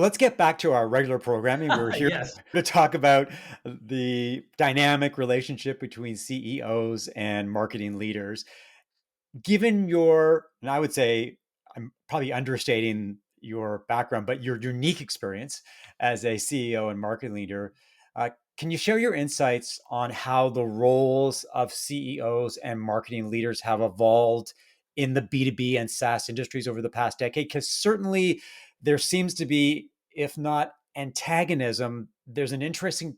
Let's get back to our regular programming. We're here Yes. to talk about the dynamic relationship between CEOs and marketing leaders. Given your, and I would say I'm probably understating your background, but your unique experience as a CEO and marketing leader, can you share your insights on how the roles of CEOs and marketing leaders have evolved in the B2B and SaaS industries over the past decade? Because certainly there seems to be, if not antagonism, there's an interesting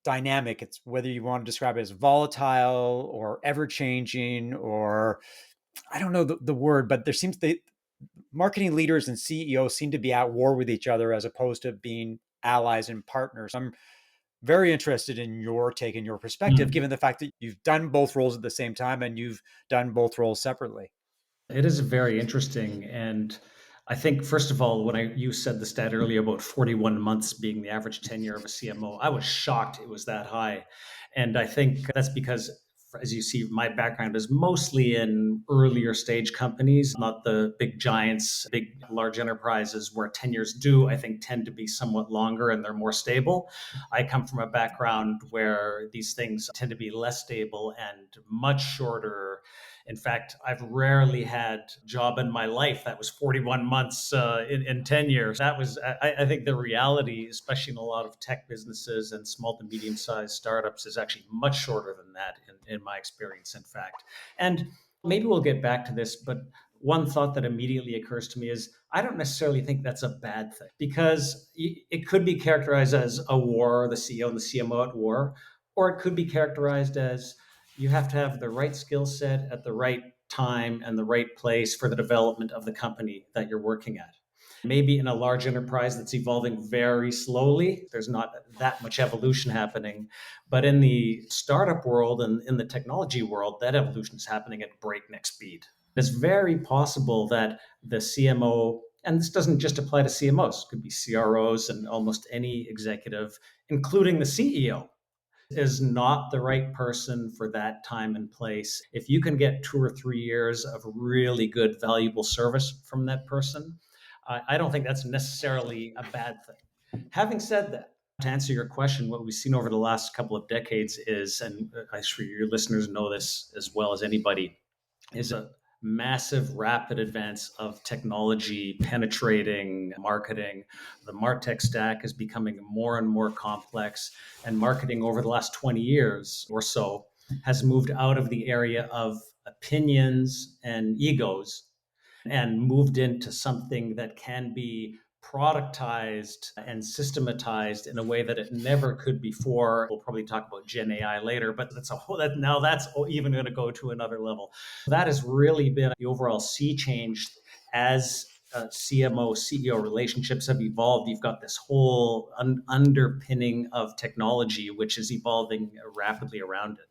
dynamic. It's whether you want to describe it as volatile or ever changing, or I don't know the word, but there seems the marketing leaders and CEOs seem to be at war with each other as opposed to being allies and partners. I'm very interested in your take and your perspective, Mm. given the fact that you've done both roles at the same time and you've done both roles separately. It is very interesting. And I think, first of all, you said the stat earlier about 41 months being the average tenure of a CMO, I was shocked it was that high. And I think that's because, as you see, my background is mostly in earlier stage companies, not the big giants, big, large enterprises where tenures do, I think, tend to be somewhat longer and they're more stable. I come from a background where these things tend to be less stable and much shorter. In fact, I've rarely had a job in my life that was 41 months in 10 years. That was, I think, the reality, especially in a lot of tech businesses and small to medium sized startups, is actually much shorter than that in my experience, in fact. And maybe we'll get back to this, but one thought that immediately occurs to me is I don't necessarily think that's a bad thing because it could be characterized as a war, the CEO and the CMO at war, or it could be characterized as you have to have the right skill set at the right time and the right place for the development of the company that you're working at. Maybe in a large enterprise that's evolving very slowly, there's not that much evolution happening. But in the startup world and in the technology world, that evolution is happening at breakneck speed. It's very possible that the CMO, and this doesn't just apply to CMOs, it could be CROs and almost any executive, including the CEO, is not the right person for that time and place. If you can get 2 or 3 years of really good, valuable service from that person, I don't think that's necessarily a bad thing. Having said that, to answer your question, what we've seen over the last couple of decades is, and I'm sure your listeners know this as well as anybody, is a massive, rapid advance of technology penetrating marketing. The MarTech stack is becoming more and more complex, and marketing over the last 20 years or so has moved out of the area of opinions and egos and moved into something that can be productized and systematized in a way that it never could before. We'll probably talk about Gen AI later, but that's a whole that now that's even going to go to another level. That has really been the overall sea change as CMO CEO relationships have evolved. You've got this whole underpinning of technology which is evolving rapidly around it.